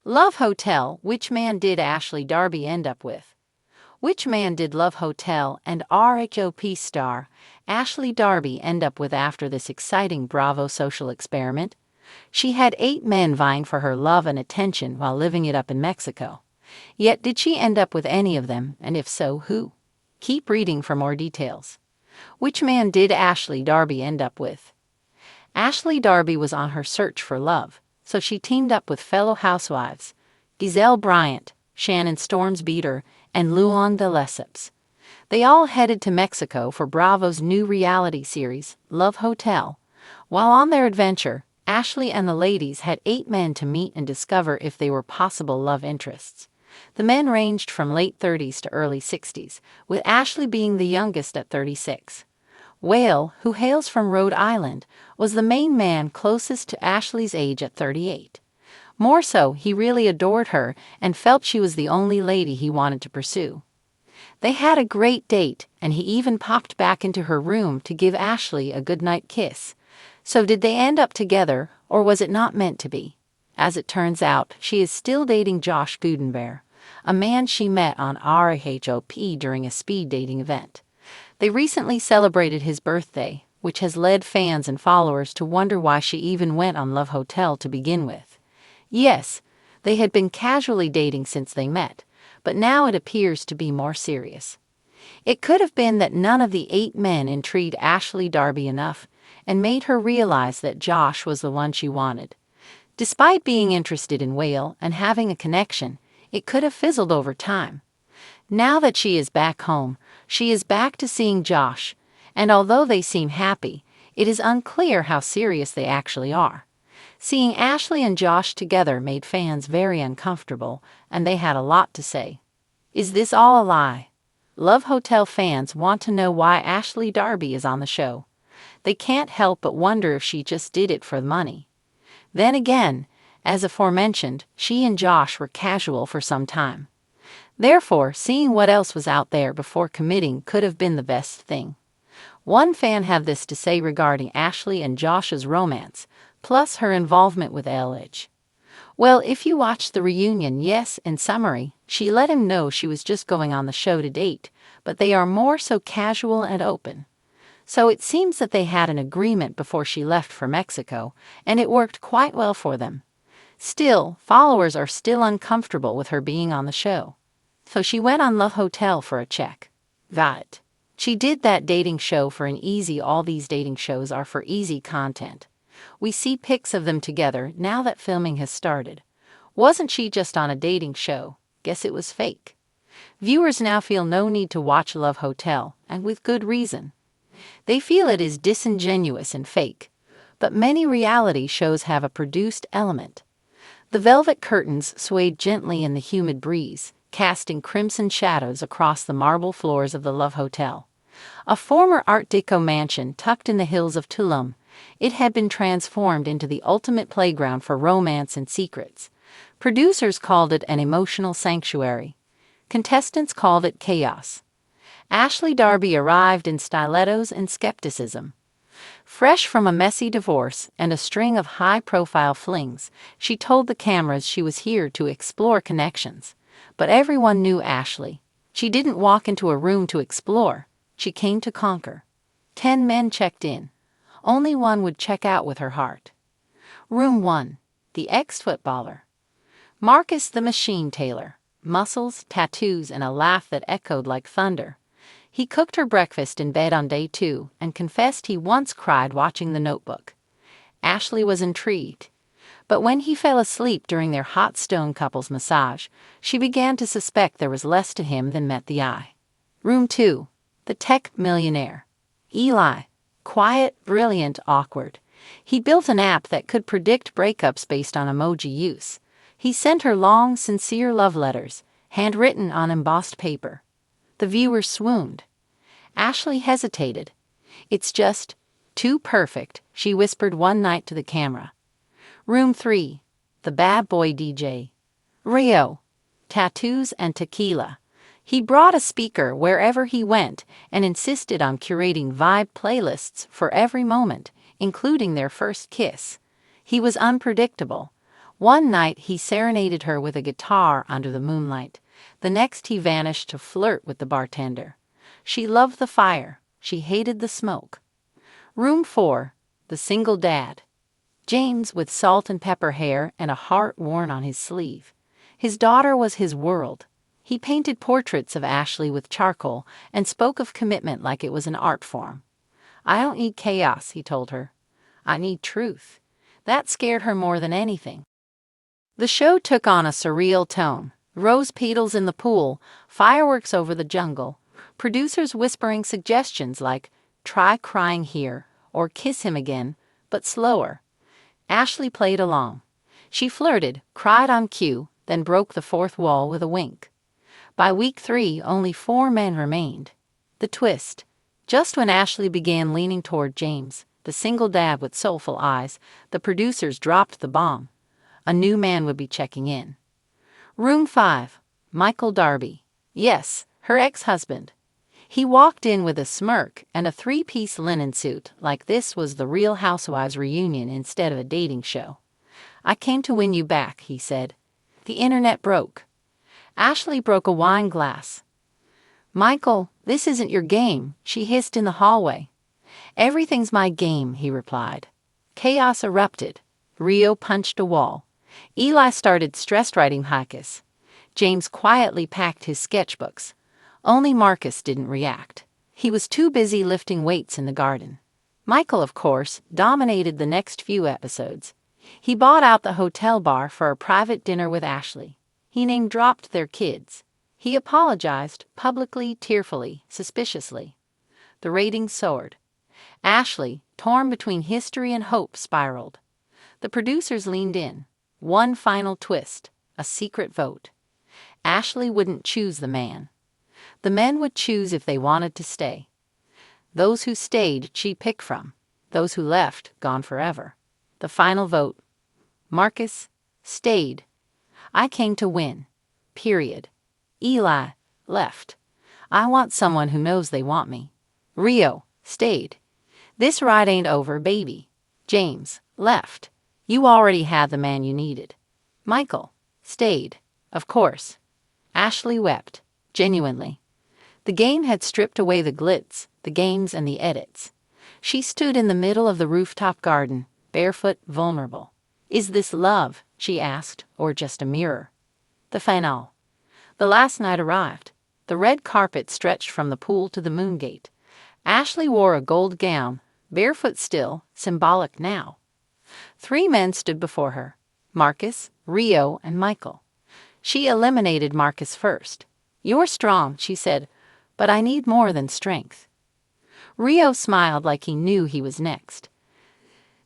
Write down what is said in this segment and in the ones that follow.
Love Hotel, which man did Ashley Darby end up with? Which man did Love Hotel and RHOP star Ashley Darby end up with after this exciting Bravo social experiment? She had 8 men vying for her love and attention while living it up in Mexico. Yet did she end up with any of them, and if so, who? Keep reading for more details. Which man did Ashley Darby end up with? Ashley Darby was on her search for love, so she teamed up with fellow housewives, Giselle Bryant, Shannon Storms-Beater, and Luan de Lesseps. They all headed to Mexico for Bravo's new reality series, Love Hotel. While on their adventure, Ashley and the ladies had 8 men to meet and discover if they were possible love interests. The men ranged from late 30s to early 60s, with Ashley being the youngest at 36. Whale, who hails from Rhode Island, was the main man closest to Ashley's age at 38. More so, he really adored her and felt she was the only lady he wanted to pursue. They had a great date, and he even popped back into her room to give Ashley a goodnight kiss. So did they end up together, or was it not meant to be? As it turns out, she is still dating Josh Gudenbear, a man she met on RHOP during a speed dating event. They recently celebrated his birthday, which has led fans and followers to wonder why she even went on Love Hotel to begin with. Yes, they had been casually dating since they met, but now it appears to be more serious. It could have been that none of the 8 men intrigued Ashley Darby enough and made her realize that Josh was the one she wanted. Despite being interested in Whale and having a connection, it could have fizzled over time. Now that she is back home, she is back to seeing Josh, and although they seem happy, it is unclear how serious they actually are. Seeing Ashley and Josh together made fans very uncomfortable, and they had a lot to say. Is this all a lie? Love Hotel fans want to know why Ashley Darby is on the show. They can't help but wonder if she just did it for the money. Then again, as aforementioned, she and Josh were casual for some time. Therefore, seeing what else was out there before committing could have been the best thing. One fan had this to say regarding Ashley and Josh's romance, plus her involvement with LH. Well, if you watched the reunion, yes, in summary, she let him know she was just going on the show to date, but they are more so casual and open. So it seems that they had an agreement before she left for Mexico, and it worked quite well for them. Still, followers are still uncomfortable with her being on the show. So she went on Love Hotel for a check. Got it. She did that dating show for an easy. All these dating shows are for easy content. We see pics of them together now that filming has started. Wasn't she just on a dating show? Guess it was fake. Viewers now feel no need to watch Love Hotel, and with good reason. They feel it is disingenuous and fake, but many reality shows have a produced element. The velvet curtains swayed gently in the humid breeze, casting crimson shadows across the marble floors of the Love Hotel. A former Art Deco mansion tucked in the hills of Tulum, it had been transformed into the ultimate playground for romance and secrets. Producers called it an emotional sanctuary. Contestants called it chaos. Ashley Darby arrived in stilettos and skepticism. Fresh from a messy divorce and a string of high-profile flings, she told the cameras she was here to explore connections. But everyone knew Ashley. She didn't walk into a room to explore. She came to conquer. 10 men checked in. Only one would check out with her heart. Room 1. The ex-footballer. Marcus the Machine Taylor. Muscles, tattoos, and a laugh that echoed like thunder. He cooked her breakfast in bed on day 2 and confessed he once cried watching The Notebook. Ashley was intrigued. But when he fell asleep during their hot stone couples massage, she began to suspect there was less to him than met the eye. Room 2. The tech millionaire. Eli. Quiet, brilliant, awkward. He built an app that could predict breakups based on emoji use. He sent her long, sincere love letters, handwritten on embossed paper. The viewers swooned. Ashley hesitated. "It's just too perfect," she whispered one night to the camera. Room 3. The bad boy DJ. Rio. Tattoos and tequila. He brought a speaker wherever he went and insisted on curating vibe playlists for every moment, including their first kiss. He was unpredictable. One night he serenaded her with a guitar under the moonlight. The next he vanished to flirt with the bartender. She loved the fire. She hated the smoke. Room 4. The Single Dad. James, with salt and pepper hair and a heart worn on his sleeve. His daughter was his world. He painted portraits of Ashley with charcoal and spoke of commitment like it was an art form. "I don't need chaos," he told her. "I need truth." That scared her more than anything. The show took on a surreal tone. Rose petals in the pool, fireworks over the jungle, producers whispering suggestions like, "Try crying here," or "Kiss him again, but slower." Ashley played along. She flirted, cried on cue, then broke the fourth wall with a wink. By week 3, only 4 men remained. The twist. Just when Ashley began leaning toward James, the single dad with soulful eyes, the producers dropped the bomb. A new man would be checking in. Room 5. Michael Darby. Yes, her ex-husband. He walked in with a smirk and a 3-piece linen suit, like this was the Real Housewives reunion instead of a dating show. "I came to win you back," he said. "The internet broke." Ashley broke a wine glass. "Michael, this isn't your game," she hissed in the hallway. "Everything's my game," he replied. Chaos erupted. Rio punched a wall. Eli started stress writing haikus. James quietly packed his sketchbooks. Only Marcus didn't react. He was too busy lifting weights in the garden. Michael, of course, dominated the next few episodes. He bought out the hotel bar for a private dinner with Ashley. He name-dropped their kids. He apologized, publicly, tearfully, suspiciously. The ratings soared. Ashley, torn between history and hope, spiraled. The producers leaned in. One final twist, a secret vote. Ashley wouldn't choose the man. The men would choose if they wanted to stay. Those who stayed, she'd pick from. Those who left, gone forever. The final vote. Marcus stayed. "I came to win. Period." Eli left. "I want someone who knows they want me." Rio stayed. "This ride ain't over, baby." James left. "You already had the man you needed." Michael stayed. Of course. Ashley wept. Genuinely. The game had stripped away the glitz, the games, and the edits. She stood in the middle of the rooftop garden, barefoot, vulnerable. "Is this love," she asked, "or just a mirror?" The finale. The last night arrived. The red carpet stretched from the pool to the moongate. Ashley wore a gold gown, barefoot still, symbolic now. 3 men stood before her: Marcus, Rio, and Michael. She eliminated Marcus first. "You're strong," she said, "but I need more than strength." Rio smiled like he knew he was next.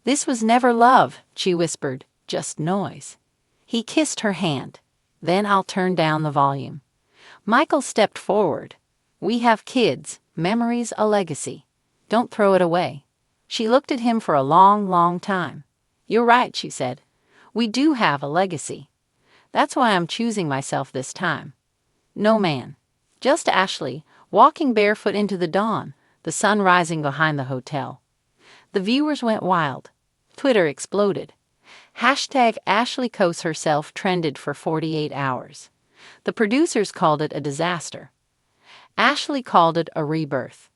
"This was never love," she whispered, "just noise." He kissed her hand. "Then I'll turn down the volume." Michael stepped forward. "We have kids, memories, a legacy. Don't throw it away." She looked at him for a long, long time. "You're right," she said. "We do have a legacy. That's why I'm choosing myself this time." No man. Just Ashley, walking barefoot into the dawn, the sun rising behind the hotel. The viewers went wild. Twitter exploded. Hashtag Ashley Coase herself trended for 48 hours. The producers called it a disaster. Ashley called it a rebirth.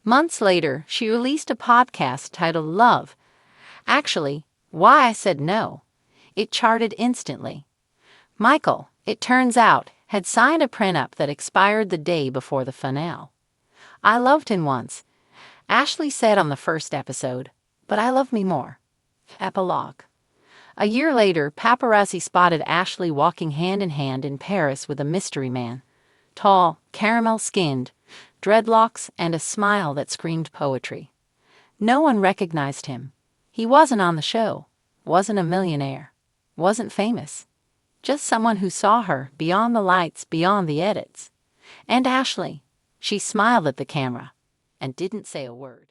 Months later, she released a podcast titled Love. Actually, Why I Said No. It charted instantly. Michael, it turns out, had signed a prenup that expired the day before the finale. "I loved him once," Ashley said on the first episode, "but I love me more." Epilogue. A year later, paparazzi spotted Ashley walking hand in hand in Paris with a mystery man. Tall, caramel-skinned, dreadlocks, and a smile that screamed poetry. No one recognized him. He wasn't on the show, wasn't a millionaire, wasn't famous. Just someone who saw her beyond the lights, beyond the edits. And Ashley, she smiled at the camera and didn't say a word.